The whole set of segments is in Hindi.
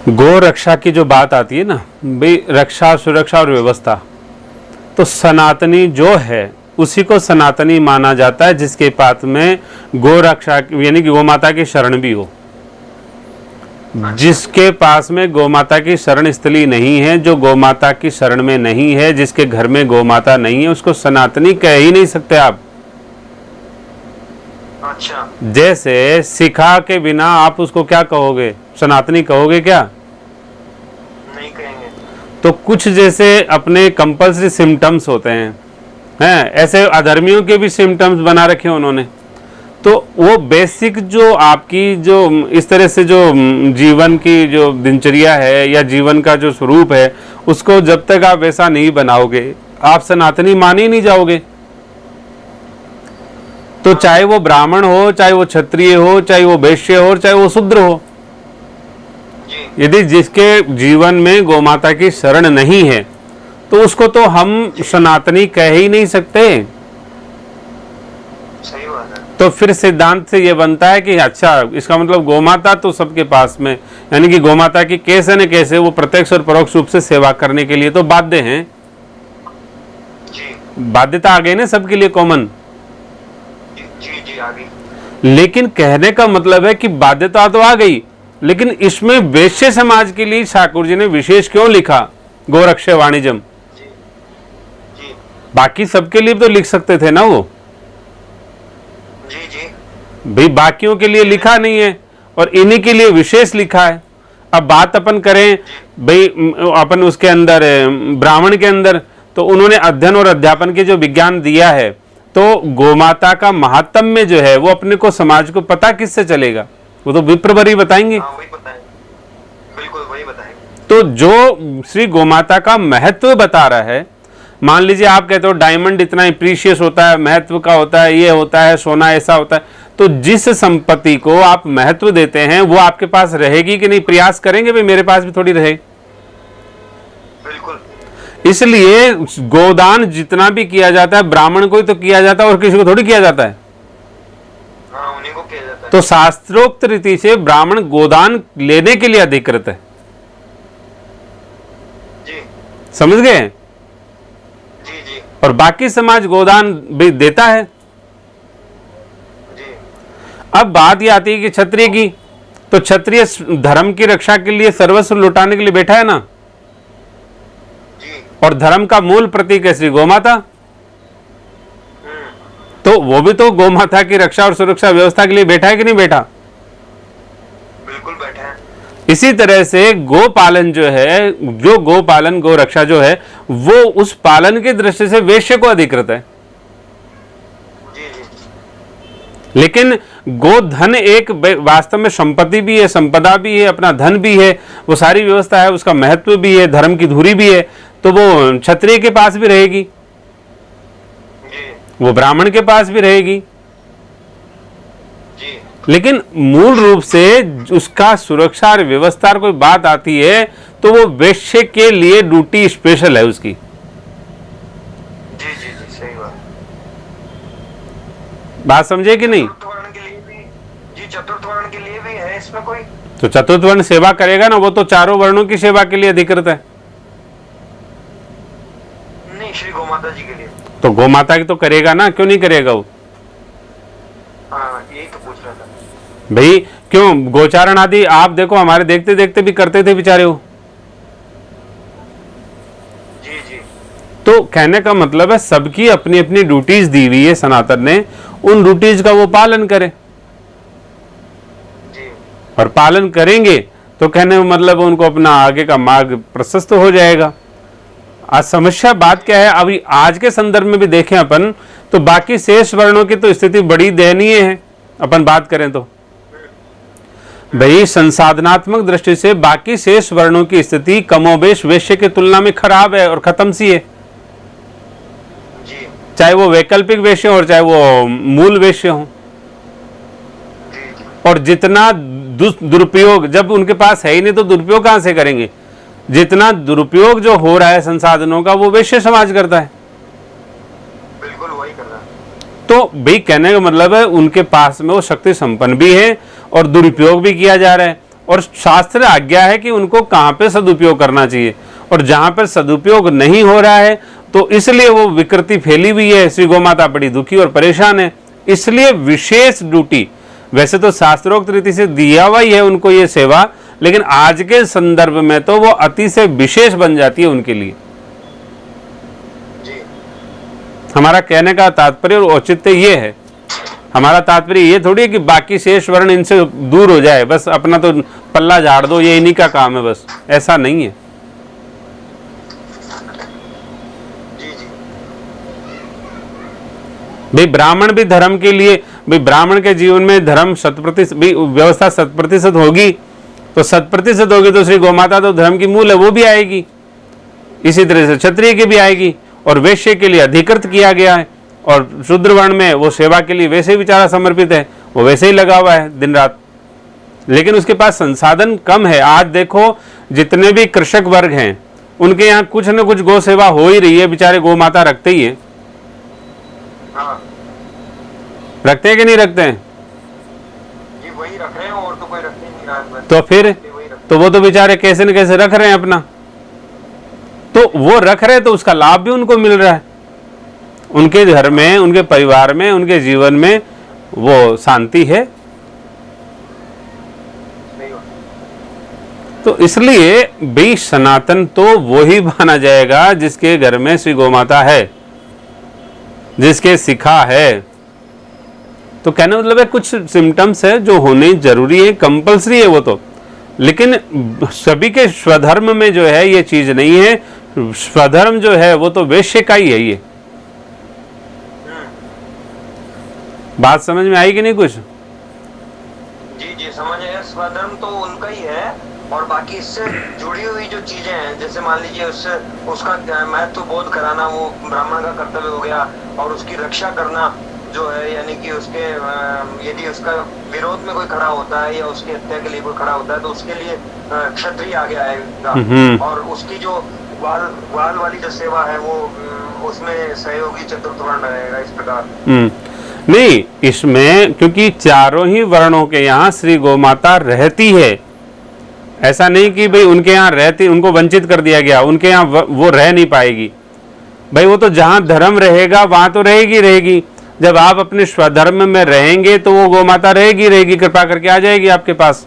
गो रक्षा की जो बात आती है ना भाई, रक्षा सुरक्षा और व्यवस्था, तो सनातनी जो है उसी को सनातनी माना जाता है जिसके पास में गो रक्षा यानी कि गौ माता की शरण भी हो। जिसके पास में गौ माता की शरण स्थली नहीं है, जो गौ माता की शरण में नहीं है, जिसके घर में गौ माता नहीं है, उसको सनातनी कह ही नहीं सकते आप। अच्छा। जैसे सिखा के बिना आप उसको क्या कहोगे, सनातनी कहोगे क्या? नहीं कहेंगे। तो कुछ जैसे अपने कंपल्सरी सिम्टम्स होते हैं ऐसे अधर्मियों के भी सिम्टम्स बना रखे उन्होंने। तो वो बेसिक जो आपकी जो इस तरह से जो जीवन की जो दिनचर्या है या जीवन का जो स्वरूप है, उसको जब तक आप वैसा नहीं बनाओगे आप सनातनी मान ही नहीं जाओगे। तो चाहे वो ब्राह्मण हो, चाहे वो क्षत्रिय हो, चाहे वो वैश्य हो, चाहे वो शूद्र हो, यदि जिसके जीवन में गौमाता की शरण नहीं है तो उसको तो हम सनातनी कह ही नहीं सकते। सही बात है। तो फिर सिद्धांत से ये बनता है कि अच्छा, इसका मतलब गौमाता तो सबके पास में, यानी कि गौमाता की कैसे न कैसे वो प्रत्यक्ष और परोक्ष रूप से सेवा करने के लिए तो बाध्य हैं। बाध्यता आ गई ना सबके लिए कॉमन। जी आ गई। लेकिन कहने का मतलब है कि बाध्यता तो आ गई, लेकिन इसमें वैश्य समाज के लिए ठाकुर जी ने विशेष क्यों लिखा गोरक्षय वाणिज्यम? बाकी सबके लिए तो लिख सकते थे ना वो। जी भाई बाकियों के लिए लिखा नहीं है और इन्हीं के लिए विशेष लिखा है। अब बात अपन करें भाई अपन उसके अंदर ब्राह्मण के अंदर, तो उन्होंने अध्ययन और अध्यापन के जो विज्ञान दिया है, तो गोमाता का महात्म्य जो है वो अपने को समाज को पता किससे चलेगा? वो तो विप्रवर ही बताएंगे। बिल्कुल वही बताएंगे। तो जो श्री गोमाता का महत्व बता रहा है, मान लीजिए आप कहते हो डायमंड इतना प्रीशियस होता है, महत्व का होता है, ये होता है, सोना ऐसा होता है, तो जिस संपत्ति को आप महत्व देते हैं वो आपके पास रहेगी कि नहीं? प्रयास करेंगे भाई मेरे पास भी थोड़ी रहे। बिल्कुल। इसलिए गोदान जितना भी किया जाता है ब्राह्मण को ही तो किया जाता है और किसी को थोड़ी किया जाता है। हाँ, उन्हीं को किया जाता है। तो शास्त्रोक्त रीति से ब्राह्मण गोदान लेने के लिए अधिकृत है। जी। समझ गए? जी। और बाकी समाज गोदान भी देता है। जी। अब बात यह आती है कि क्षत्रिय की, तो क्षत्रिय धर्म की रक्षा के लिए सर्वस्व लुटाने के लिए बैठा है ना। जी। और धर्म का मूल प्रतीक है श्री गोमाता, तो वो भी तो गोमाता की रक्षा और सुरक्षा व्यवस्था के लिए बैठा है कि नहीं बैठा? बिल्कुल बैठा है। इसी तरह से गो पालन जो है, जो गो पालन गो रक्षा जो है, वो उस पालन की दृष्टि से वैश्य को अधिकृत है। जी। लेकिन गोधन एक वास्तव में संपत्ति भी है, संपदा भी है, अपना धन भी है, वो सारी व्यवस्था है, उसका महत्व भी है, धर्म की धुरी भी है, तो वो क्षत्रिय के पास भी रहेगी, वो ब्राह्मण के पास भी रहेगी। जी। लेकिन मूल रूप से उसका सुरक्षा और व्यवस्था कोई बात आती है तो वो वैश्य के लिए ड्यूटी स्पेशल है उसकी। जी सही बात समझे कि नहीं? चतुर्थ वर्ण के लिए भी, जी चतुर्थ वर्ण के लिए भी है इसमें कोई? तो चतुर्थ वर्ण सेवा करेगा ना, वो तो चारों वर्णों की सेवा के लिए अधिकृत है। नहीं, श्री गोमाता जी के लिए। तो गोमाता की तो करेगा ना, क्यों नहीं करेगा वो? हाँ, यही तो पूछ रहा था भाई। क्यों गोचारण आदि आप देखो, हमारे देखते देखते भी करते थे बेचारे वो। जी। तो कहने का मतलब है सबकी अपनी अपनी ड्यूटीज दी हुई है सनातन ने, उन ड्यूटीज का वो पालन करे। जी। और पालन करेंगे तो कहने का मतलब उनको अपना आगे का मार्ग प्रशस्त हो जाएगा। आज समस्या बात क्या है, अभी आज के संदर्भ में भी देखें अपन, तो बाकी शेष वर्णों की तो स्थिति बड़ी दयनीय है। अपन बात करें तो भाई संसाधनात्मक दृष्टि से बाकी शेष वर्णों की स्थिति कमोबेश वैश्य की तुलना में खराब है और खत्म सी है। जी। चाहे वो वैकल्पिक वैश्य हो और चाहे वो मूल वैश्य हो। और जितना दुरुपयोग, जब उनके पास है ही नहीं तो दुरुपयोग कहां से करेंगे? जितना दुरुपयोग जो हो रहा है संसाधनों का वो वैश्य समाज करता है। बिल्कुल वही कर रहा है। तो भाई कहने का मतलब है उनके पास में वो शक्ति संपन्न भी है और दुरुपयोग भी किया जा रहा है। और शास्त्र आज्ञा है कि उनको कहाँ पे सदुपयोग करना चाहिए, और जहाँ पर सदुपयोग नहीं हो रहा है तो इसलिए वो विकृति फैली हुई है, श्री गोमाता बड़ी दुखी और परेशान है। इसलिए विशेष ड्यूटी, वैसे तो शास्त्रोक्त रीति से दिया हुआ ही है उनको ये सेवा, लेकिन आज के संदर्भ में तो वो अति से विशेष बन जाती है उनके लिए। जी। हमारा कहने का तात्पर्य और औचित्य ये है, हमारा तात्पर्य ये थोड़ी है कि बाकी शेष वर्ण इनसे दूर हो जाए, बस अपना तो पल्ला झाड़ दो, ये इन्हीं का काम है, बस ऐसा नहीं है। जी जी। भाई ब्राह्मण भी धर्म के लिए, भाई ब्राह्मण के जीवन में धर्म 100% व्यवस्था 100% होगी, तो 100% होगी तो श्री गोमाता तो धर्म की मूल है, वो भी आएगी। इसी तरह से क्षत्रिय की भी आएगी, और वैश्य के लिए अधिकृत किया गया है, और शूद्र वर्ण में वो सेवा के लिए वैसे ही बेचारा समर्पित है, वो वैसे ही लगा हुआ है दिन रात, लेकिन उसके पास संसाधन कम है। आज देखो जितने भी कृषक वर्ग हैं उनके यहाँ कुछ न कुछ गौ सेवा हो ही रही है, बेचारे गौ माता रखते ही है। हाँ रखते हैं कि नहीं रखते हैं? जी, वही रख रहे हैं और तो कोई रखते नहीं रहा है, बस तो फिर वही रख। तो वो तो बेचारे कैसे न कैसे रख रहे हैं अपना, तो वो रख रहे हैं तो उसका लाभ भी उनको मिल रहा है, उनके घर में, उनके परिवार में, उनके जीवन में वो शांति है। सही बात। तो इसलिए भी सनातन तो वो ही माना जाएगा जिसके घर में श्री गोमाता है, जिसके सिखा है। तो कहने मतलब है कुछ सिम्टम्स है जो होने जरूरी है, कंपलसरी है वो तो, लेकिन सभी के स्वधर्म में जो है ये चीज नहीं है। स्वधर्म जो है वो तो वैश्य का ही है। ये बात समझ में आई कि नहीं कुछ? जी जी, समझ आया। स्वधर्म तो उनका ही है, और बाकी इससे जुड़ी हुई जो चीजें हैं, जैसे मान लीजिए उससे उसका महत्व बोध कराना, वो ब्राह्मण का कर्तव्य हो गया, और उसकी रक्षा करना जो है, यानी कि उसके यदि उसका विरोध में कोई खड़ा होता है या उसकी हत्या के लिए कोई खड़ा होता है तो उसके लिए क्षत्रिय आगे आएगा, और उसकी जो वाल वाली जो सेवा है वो उसमें सहयोगी चतुर्थ वर्ण रहेगा, इस प्रकार। नहीं, इसमें क्योंकि चारों ही वर्णों के यहाँ श्री गोमाता रहती है, ऐसा नहीं कि भाई उनके यहाँ रहती, उनको वंचित कर दिया गया, उनके यहाँ वो रह नहीं पाएगी। भाई वो तो जहाँ धर्म रहेगा वहां तो रहेगी रहेगी। जब आप अपने स्वधर्म में रहेंगे तो वो गोमाता रहेगी रहेगी, कृपा करके आ जाएगी आपके पास।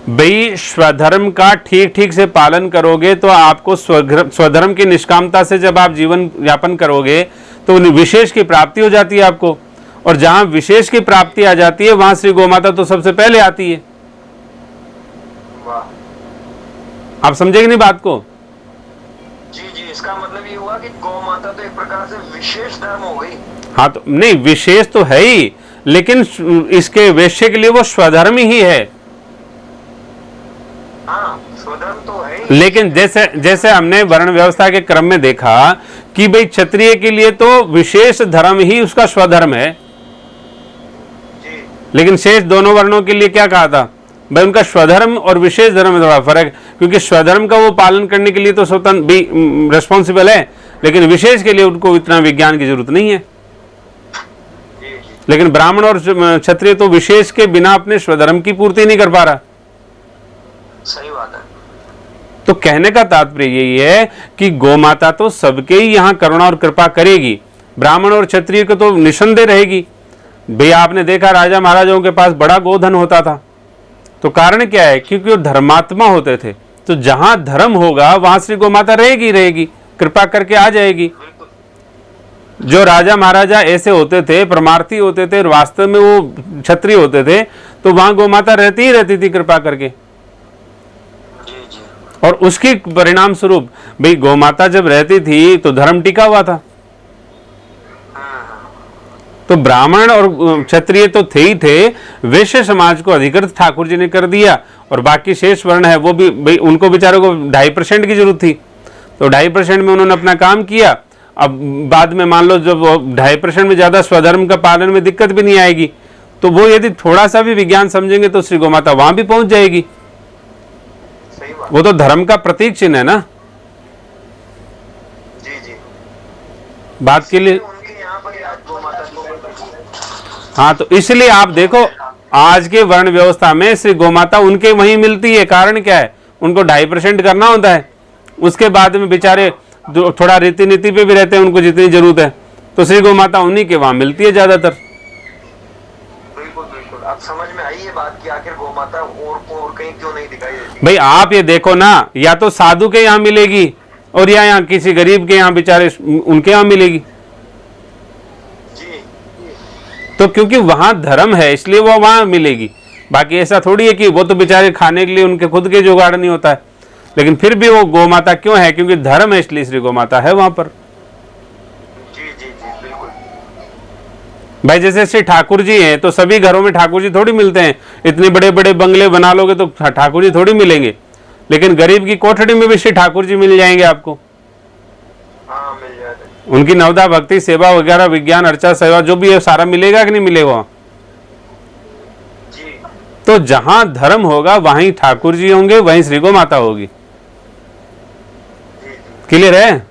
भाई स्वधर्म का ठीक ठीक से पालन करोगे तो आपको स्वधर्म की निष्कामता से जब आप जीवन यापन करोगे तो विशेष की प्राप्ति हो जाती है आपको, और जहां विशेष की प्राप्ति आ जाती है वहां श्री गोमाता तो सबसे पहले आती है। वाह। आप समझे कि नहीं बात को? जी जी, इसका मतलब ये हुआ कि गौ माता तो एक प्रकार से विशेष धर्म हो गई। हाँ, तो नहीं विशेष तो है ही, लेकिन इसके वैश्य के लिए वो स्वधर्म ही है। हाँ, स्वधर्म तो है ही। लेकिन जैसे जैसे हमने वर्ण व्यवस्था के क्रम में देखा कि भाई क्षत्रिय के लिए तो विशेष धर्म ही उसका स्वधर्म है, जी। लेकिन शेष दोनों वर्णों के लिए क्या कहा था भाई, उनका स्वधर्म और विशेष धर्म में थोड़ा फर्क, क्योंकि स्वधर्म का वो पालन करने के लिए तो स्वतंत्र भी रिस्पॉन्सिबल है, लेकिन विशेष के लिए उनको इतना विज्ञान की जरूरत नहीं है। जी जी। लेकिन ब्राह्मण और क्षत्रिय तो विशेष के बिना अपने स्वधर्म की पूर्ति नहीं कर पा रहा। सही बात है। तो कहने का तात्पर्य यही है कि गोमाता तो सबके ही यहाँ करुणा और कृपा करेगी, ब्राह्मण और क्षत्रिय को तो निसंदेह रहेगी। भैया आपने देखा राजा महाराजाओं के पास बड़ा गोधन होता था, तो कारण क्या है? क्योंकि वो धर्मात्मा होते थे। तो जहां धर्म होगा वहां श्री गोमाता रहेगी रहेगी, कृपा करके आ जाएगी। जो राजा महाराजा ऐसे होते थे, परमार्थी होते थे, वास्तव में वो क्षत्रिय होते थे, तो वहां गोमाता रहती ही रहती थी कृपा करके। जी जी। और उसके परिणाम स्वरूप भाई गोमाता जब रहती थी तो धर्म टिका हुआ था। तो ब्राह्मण और क्षत्रिय तो थे ही थे, वैश्य समाज को अधिकृत ठाकुर जी ने कर दिया, और बाकी शेष वर्ण है वो भी भाई उनको बेचारों को 2.5% की जरूरत थी, तो 2.5% में उन्होंने अपना काम किया। अब बाद में मान लो जब 2.5% में ज्यादा स्वधर्म का पालन में दिक्कत भी नहीं आएगी, तो वो यदि थोड़ा सा भी विज्ञान समझेंगे तो श्री गोमाता वहां भी पहुंच जाएगी। सही बात। वो तो धर्म का प्रतीक चिन्ह है ना। जी जी। बात के लिए उनके यहाँ पर आज गौ माता को। हाँ, तो इसलिए आप देखो, आज के वर्ण व्यवस्था में श्री गोमाता उनके वहीं मिलती है। कारण क्या है, उनको 2.5% करना होता है, उसके बाद में बेचारे थोड़ा रीति नीति पे भी रहते हैं, उनको जितनी जरूरत है, तो श्री गोमाता उन्हीं के वहां मिलती है ज्यादातर। बिल्कुल बिल्कुल, अब समझ में आई ये बात कि आखिर गोमाता और कहीं क्यों नहीं दिखाई देती। भाई आप ये देखो ना, या तो साधु के यहाँ मिलेगी और या यहाँ किसी गरीब के यहाँ बेचारे उनके यहाँ मिलेगी। जी तो क्योंकि वहां धर्म है इसलिए वो वहां मिलेगी, बाकी ऐसा थोड़ी है कि वो तो बेचारे खाने के लिए उनके खुद के जुगाड़ नहीं होता है। लेकिन फिर भी वो गोमाता क्यों है, क्योंकि धर्म है इसलिए श्री गोमाता है वहां पर। जी जी जी बिल्कुल। भाई जैसे श्री ठाकुर जी हैं तो सभी घरों में ठाकुर जी थोड़ी मिलते हैं, इतने बड़े बड़े बंगले बना लोगे तो ठाकुर जी थोड़ी मिलेंगे, लेकिन गरीब की कोठड़ी में भी श्री ठाकुर जी मिल जाएंगे आपको। हाँ मिल जाते हैं। उनकी नवदा भक्ति सेवा वगैरह विज्ञान अर्चा सेवा जो भी है सारा मिलेगा कि नहीं मिलेगा। जी तो जहां धर्म होगा वहीं ठाकुर जी होंगे, वहीं श्री गोमाता होगी। जी जी क्लियर है।